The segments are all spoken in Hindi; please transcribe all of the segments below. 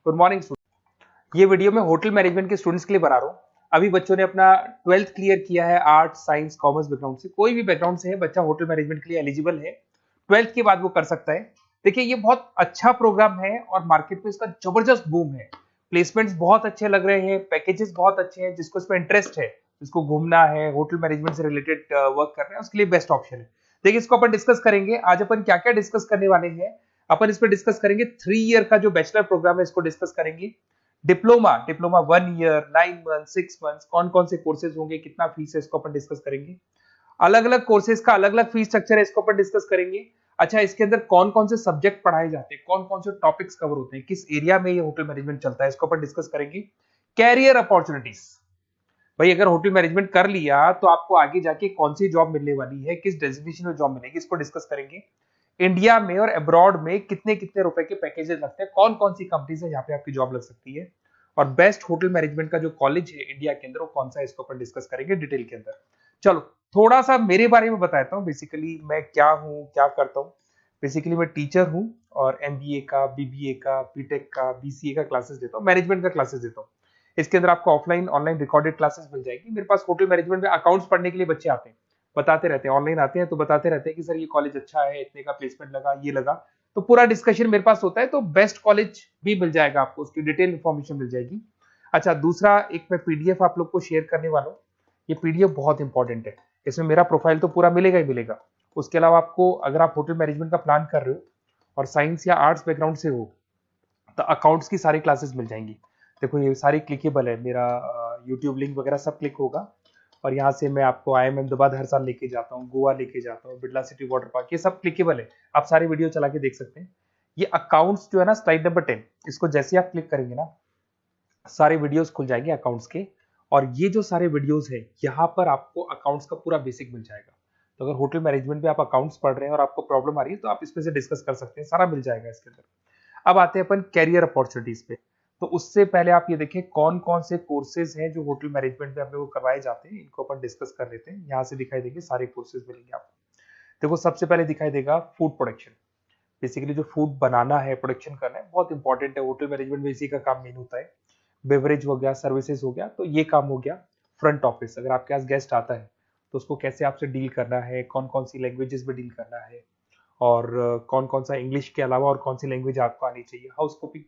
Good morning student. ये वीडियो मैं होटल मैनेजमेंट के स्टूडेंट्स के लिए बना रहा हूँ। अभी बच्चों ने अपना 12th क्लियर किया है आर्ट साइंस कॉमर्स बैकग्राउंड से, कोई भी बैकग्राउंड से है बच्चा होटल मैनेजमेंट के लिए एलिजिबल है। 12th के बाद वो कर सकता है। देखिए ये बहुत अच्छा प्रोग्राम है और मार्केट में इसका जबरदस्त बूम है। प्लेसमेंट्स बहुत अच्छे लग रहे हैं, पैकेजेस बहुत अच्छे हैं। जिसको इसमें इंटरेस्ट है, जिसको घूमना है, होटल मैनेजमेंट से रिलेटेड वर्क कर रहे हैं, उसके लिए बेस्ट ऑप्शन है। देखिए इसको अपन डिस्कस करेंगे। आज अपन क्या क्या डिस्कस करने वाले हैं। अपन इस पर डिस्कस करेंगे 3 ईयर का जो बैचलर प्रोग्राम है, इसको डिस्कस करेंगे। डिप्लोमा 1 ईयर 9 मंथ 6 मंथ कौन कौन से कोर्सेज होंगे, कितना फीस है, इसको अपन डिस्कस करेंगे। अलग अलग कोर्सेज का अलग अलग फीस स्ट्रक्चर है, इसको अपन डिस्कस करेंगे। अच्छा, इसके अंदर कौन कौन से सब्जेक्ट पढ़ाए जाते हैं, कौन कौन से टॉपिक्स कवर होते हैं, किस एरिया में ये होटल मैनेजमेंट चलता है, इसको अपन डिस्कस करेंगे। कैरियर अपॉर्चुनिटीज, भाई अगर होटल मैनेजमेंट कर लिया तो आपको आगे जाके कौन सी जॉब मिलने वाली है, किस डेजिग्नेशन में जॉब मिलेगी, इसको डिस्कस करेंगे। इंडिया में और अब्रॉड में कितने कितने रुपए के पैकेजेस लगते हैं, कौन कौन सी कंपनीज है यहाँ पे आपकी जॉब लग सकती है, और बेस्ट होटल मैनेजमेंट का जो कॉलेज है इंडिया के अंदर वो कौन सा है, इसको अपन डिस्कस करेंगे डिटेल के अंदर। चलो थोड़ा सा मेरे बारे में बताता हूँ। बेसिकली मैं क्या हूँ, क्या करता हूँ। बेसिकली मैं टीचर हूँ और एमबीए का, बीबीए का, बीटेक का, बीसीए का क्लासेस देता हूँ, मैनेजमेंट का क्लासेस देता हूँ। इसके अंदर आपको ऑफलाइन ऑनलाइन रिकॉर्डेड क्लासेस मिल जाएगी। मेरे पास होटल मैनेजमेंट में अकाउंट्स पढ़ने के लिए बच्चे आते हैं, बताते रहते हैं, ऑनलाइन आते हैं तो बताते रहते हैं कि सर ये कॉलेज अच्छा है, इतने का प्लेसमेंट लगा, ये लगा। तो पूरा डिस्कशन मेरे पास होता है, तो बेस्ट कॉलेज भी मिल जाएगा आपको, उसकी डिटेल इंफॉर्मेशन मिल जाएगी। अच्छा, दूसरा एक मैं पीडीएफ आप लोग को शेयर करने वाला हूँ। ये पीडीएफ बहुत इंपॉर्टेंट है, इसमें मेरा प्रोफाइल तो पूरा मिलेगा ही मिलेगा। उसके अलावा आपको अगर आप होटल मैनेजमेंट का प्लान कर रहे हो और साइंस या आर्ट्स बैकग्राउंड से हो तो अकाउंट्स की सारी क्लासेस मिल जाएंगी। देखो ये सारी क्लिकेबल है, मेरा यूट्यूब लिंक वगैरह सब क्लिक होगा। और यहाँ से मैं आपको IIM अहमदाबाद हर साल लेके जाता हूँ, गोवा लेके जाता हूँ, बिरला सिटी वाटर पार्क, ये सब क्लिकेबल है। आप सारे वीडियो चला के देख सकते हैं। ये अकाउंट्स जो है ना, स्लाइड नंबर 10, इसको जैसे आप क्लिक करेंगे ना, सारे वीडियोस खुल जाएंगे अकाउंट्स के। और ये जो सारे वीडियोस है, यहाँ पर आपको अकाउंट्स का पूरा बेसिक मिल जाएगा। तो अगर होटल मैनेजमेंट में आप अकाउंट्स पढ़ रहे हैं और आपको प्रॉब्लम आ रही है तो आप इसमें से डिस्कस कर सकते हैं, सारा मिल जाएगा इसके अंदर। अब आते हैं अपन कैरियर अपॉर्चुनिटीज पे। तो उससे पहले आप ये देखें कौन कौन से कोर्सेज हैं जो होटल मैनेजमेंट में अपने को करवाए जाते हैं, इनको अपन डिस्कस कर लेते हैं। यहाँ से दिखाई देंगे सारे कोर्सेज मिलेंगे आपको। देखो सबसे पहले दिखाई देगा फूड प्रोडक्शन। बेसिकली जो फूड बनाना है, प्रोडक्शन करना है, बहुत इंपॉर्टेंट है। होटल मैनेजमेंट में इसी का काम मेन होता है। बेवरेज हो गया, सर्विसेज हो गया, तो ये काम हो गया। फ्रंट ऑफिस, अगर आपके पास गेस्ट आता है तो उसको कैसे आपसे डील करना है, कौन कौन सी लैंग्वेजेस में डील करना है, और कौन कौन सा इंग्लिश के अलावा और कौन सी लैंग्वेज आपको आनी चाहिए। हाउस कीपिंग,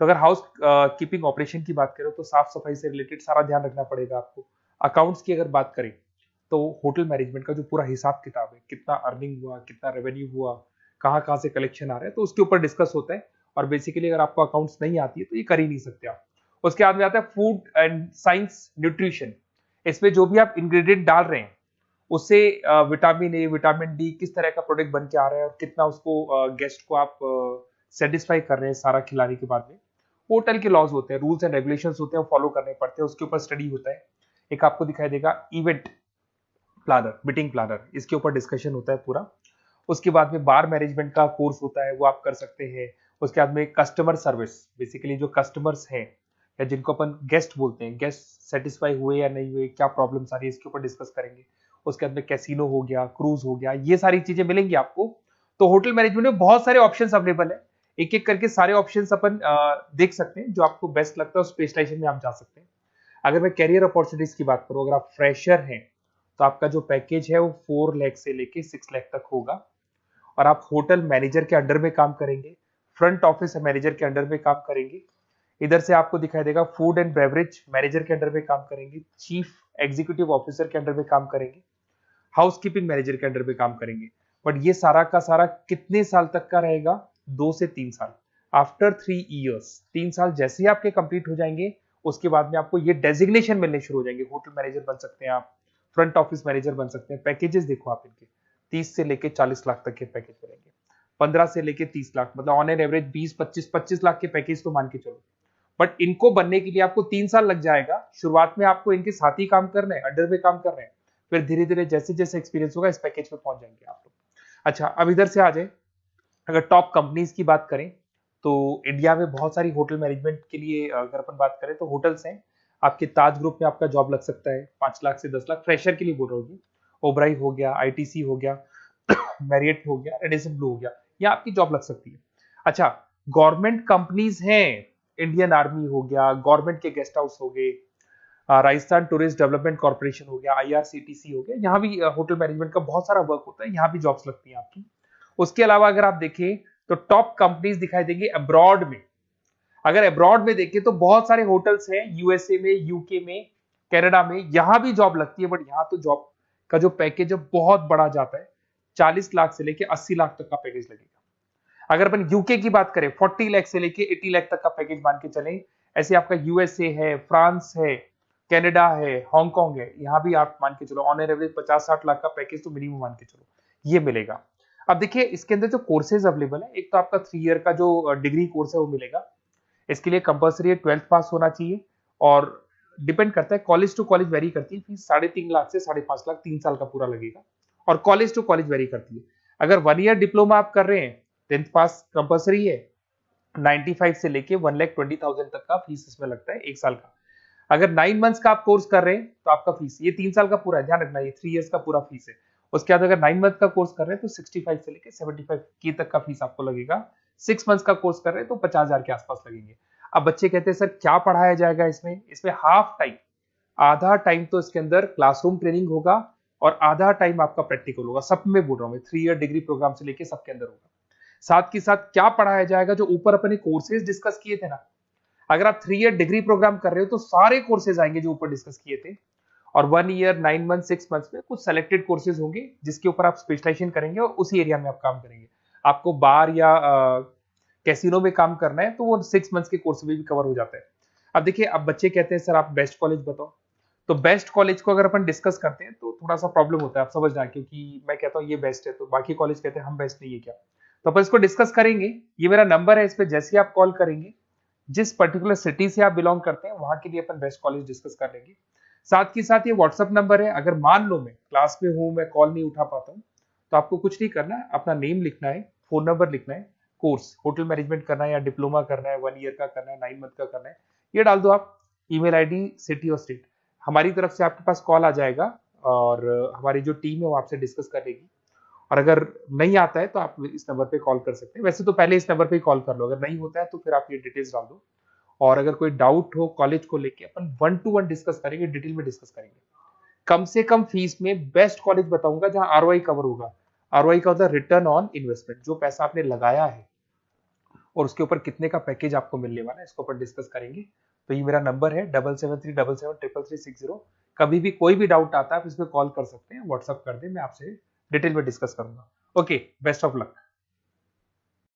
तो अगर हाउस कीपिंग ऑपरेशन की बात करें तो साफ सफाई से रिलेटेड सारा ध्यान रखना पड़ेगा आपको। अकाउंट्स की अगर बात करें तो होटल मैनेजमेंट का जो पूरा हिसाब किताब है, कितना अर्निंग हुआ, कितना रेवेन्यू हुआ, कहाँ कहाँ से कलेक्शन आ रहा है, तो उसके ऊपर डिस्कस होता है। और बेसिकली अगर आपको अकाउंट्स नहीं आती है तो ये कर ही नहीं सकते आप। उसके बाद में आता है फूड एंड साइंस न्यूट्रिशन। इसमें जो भी आप इंग्रेडिएंट डाल रहे हैं उससे विटामिन ए, विटामिन डी, किस तरह का प्रोडक्ट बन के आ रहा है और कितना उसको गेस्ट को आप सेटिस्फाई कर रहे हैं सारा खिलाने के बाद में। होटल के लॉज होते हैं, रूल्स एंड रेगुलेशंस होते हैं, वो फॉलो करने पड़ते हैं, उसके ऊपर स्टडी होता है। एक आपको दिखाई देगा इवेंट प्लानर, मीटिंग प्लानर, इसके ऊपर डिस्कशन होता है पूरा। उसके बाद में बार मैनेजमेंट का कोर्स होता है, वो आप कर सकते हैं। उसके बाद में कस्टमर सर्विस, बेसिकली जो कस्टमर्स हैं या जिनको अपन गेस्ट बोलते हैं, गेस्ट सेटिस्फाई हुए या नहीं हुए, क्या प्रॉब्लम्स आ रही है, इसके ऊपर डिस्कस करेंगे। उसके बाद में कैसीनो हो गया, क्रूज हो गया, ये सारी चीजें मिलेंगी आपको। तो होटल मैनेजमेंट में बहुत सारे ऑप्शंस अवेलेबल है। एक एक करके सारे ऑप्शंस अपन देख सकते हैं, जो आपको बेस्ट लगता है उस स्पेशलाइजेशन में आप जा सकते हैं। अगर मैं कैरियर अपॉर्चुनिटीज की बात करूं, अगर आप फ्रेशर हैं तो आपका जो पैकेज है वो 4 लाख से लेके 6 लाख तक होगा। और आप होटल मैनेजर के अंडर में काम करेंगे, फ्रंट ऑफिस मैनेजर के अंडर में काम करेंगे। इधर से आपको दिखाई देगा फूड एंड बेवरेज मैनेजर के अंडर में काम करेंगे, चीफ एग्जीक्यूटिव ऑफिसर के अंडर में काम करेंगे, हाउस कीपिंग मैनेजर के अंडर में काम करेंगे। बट ये सारा का सारा कितने साल तक का रहेगा? 2 से 3 साल। आफ्टर 3 ईयर्स, 3 साल जैसे ही आपके कंप्लीट हो जाएंगे उसके बाद में आपको ये डेजिग्नेशन मिलने शुरू हो जाएंगे। होटल मैनेजर बन सकते हैं आप, फ्रंट ऑफिस मैनेजर बन सकते हैं। पैकेजेस देखो आप इनके, 30 से लेके 40 लाख तक के पैकेज मिलेंगे, 15 से लेके 30 लाख, मतलब ऑन एन एवरेज 20-25 लाख के पैकेज तो मान के चलो। बट इनको बनने के लिए आपको 3 साल लग जाएगा। शुरुआत में आपको इनके साथ ही काम करना है, अंडर में काम कर रहे हैं, फिर धीरे धीरे जैसे जैसे एक्सपीरियंस होगा इस पैकेज पे पहुंच जाएंगे आप लोग। अच्छा, अब इधर से आ जाए, अगर टॉप कंपनीज की बात करें तो इंडिया में बहुत सारी होटल मैनेजमेंट के लिए अगर अपन बात करें तो होटल्स हैं। आपके ताज ग्रुप में आपका जॉब लग सकता है 5 लाख से 10 लाख, फ्रेशर के लिए बोल रहा हूँ। ओबराई हो गया, आईटीसी हो गया, मैरियट हो गया, रेडिसन ब्लू हो गया, ये आपकी जॉब लग सकती है। अच्छा, गवर्नमेंट कंपनीज हैं इंडियन आर्मी हो गया, गवर्नमेंट के गेस्ट हाउस हो गए, राजस्थान टूरिस्ट डेवलपमेंट कॉर्पोरेशन हो गया, आईआरसीटीसी हो गया, यहाँ भी होटल मैनेजमेंट का बहुत सारा वर्क होता है, यहाँ भी जॉब्स लगती हैं आपकी। उसके अलावा अगर आप देखें तो टॉप कंपनीज दिखाई देंगी अब्रॉड में। अगर अब्रॉड में देखें तो बहुत सारे होटल्स हैं यूएसए में, यूके में, कनाडा में, यहां भी जॉब लगती है। बट यहाँ तो जॉब का जो पैकेज है बहुत बड़ा जाता है, 40 लाख से लेके 80 लाख तक का पैकेज लगेगा। अगर अपन यूके की बात करें 40 लाख से लेके 80 लाख तक का पैकेज मान के चलें। ऐसे आपका यूएसए है, फ्रांस है, कनाडा है, हांगकांग है, यहाँ भी आप मान के चलो ऑन एवरेज 50-60 लाख का पैकेज तो मिनिमम मान के चलो ये मिलेगा। अब देखिए इसके अंदर जो कोर्सेज अवेलेबल है, एक तो आपका 3 ईयर का जो डिग्री कोर्स है वो मिलेगा। इसके लिए कंपलसरी 12th पास होना चाहिए और डिपेंड करता है, कॉलेज टू कॉलेज वेरी करती है फीस। 3.5 लाख से 5.5 लाख 3 साल का पूरा लगेगा और कॉलेज टू कॉलेज वेरी करती है। अगर 1 ईयर डिप्लोमा आप कर रहे हैं, 10th पास कंपलसरी है, 95 से लेके 1,20,000 तक का फीस इसमें लगता है 1 साल का। अगर 9 मंथ्स का आप कोर्स कर रहे हैं तो आपका फीस, ये 3 साल का पूरा है, ध्यान रखना ये 3 इयर्स का पूरा फीस है। उसके बाद अगर 9 मंथ का कोर्स कर रहे हैं तो 65 से लेके 75 के तक का फीस आपको लगेगा। 6 मंथ्स का कोर्स कर रहे हैं तो 50,000 के आसपास लगेंगे। अब बच्चे कहते हैं सर क्या पढ़ाया जाएगा इसमें हाफ टाइम, आधा टाइम तो इसके अंदर क्लासरूम ट्रेनिंग होगा और आधा टाइम आपका प्रैक्टिकल होगा। सब में बोल रहा हूं मैं, 3 ईयर डिग्री प्रोग्राम से लेके सबके अंदर होगा। साथ के साथ क्या पढ़ाया जाएगा, जो ऊपर अपने कोर्सेज डिस्कस किए थे ना, अगर आप 3 ईयर डिग्री प्रोग्राम कर रहे हो तो सारे कोर्सेज आएंगे जो ऊपर डिस्कस किए थे। और 1 ईयर 9 मंथ 6 मंथ्स में कुछ सेलेक्टेड कोर्सेज होंगे जिसके ऊपर आप स्पेशलाइजेशन करेंगे और उसी एरिया में आप काम करेंगे। आपको बार या कैसीनो में काम करना है तो वो 6 मंथ्स के कोर्स में भी कवर हो जाता है। अब देखिए, अब बच्चे कहते हैं सर आप बेस्ट कॉलेज बताओ। तो बेस्ट कॉलेज को अगर अपन डिस्कस करते हैं तो थोड़ा सा प्रॉब्लम होता है, आप समझना, क्योंकि मैं कहता हूँ ये बेस्ट है तो बाकी कॉलेज कहते हैं हम बेस्ट नहीं है क्या। तो अपन इसको डिस्कस करेंगे। ये मेरा नंबर है, इस पे जैसे ही आप कॉल करेंगे, जिस पर्टिकुलर सिटी से आप बिलोंग करते हैं वहां के लिए अपन बेस्ट कॉलेज डिस्कस कर लेंगे। साथ ही साथ ये व्हाट्सअप नंबर है, अगर मान लो मैं क्लास में हूं, मैं कॉल नहीं उठा पाता हूँ, तो आपको कुछ नहीं करना है, अपना नेम लिखना है, फोन नंबर लिखना है, कोर्स होटल मैनेजमेंट करना है या डिप्लोमा करना है, 1 ईयर का करना है, 9 मंथ का करना है, ये डाल दो आप, ईमेल आईडी, सिटी और स्टेट। हमारी तरफ से आपके पास कॉल आ जाएगा और हमारी जो टीम है वो आपसे डिस्कस करेगी। और अगर नहीं आता है तो आप इस नंबर पे कॉल कर सकते हैं। वैसे तो पहले इस नंबर पे कॉल कर लो, अगर नहीं होता है तो फिर आप ये डिटेल्स डाल दो। और अगर कोई डाउट हो कॉलेज को लेके, अपन 1 to 1 डिस्कस करेंगे, डिटेल में डिस्कस करेंगे। कम से कम फीस में बेस्ट कॉलेज बताऊंगा जहां आरओआई कवर होगा। आरओआई का होता है रिटर्न ऑन इन्वेस्टमेंट, जो पैसा आपने लगाया है और उसके ऊपर कितने का पैकेज आपको मिलने वाला है, इसको अपन डिस्कस करेंगे। तो ये मेरा नंबर है 7737733360। कभी भी कोई भी डाउट आता है आप इस पर कॉल कर सकते हैं, व्हाट्सअप कर दे, मैं आपसे डिटेल में डिस्कस करूंगा। Okay, best of luck.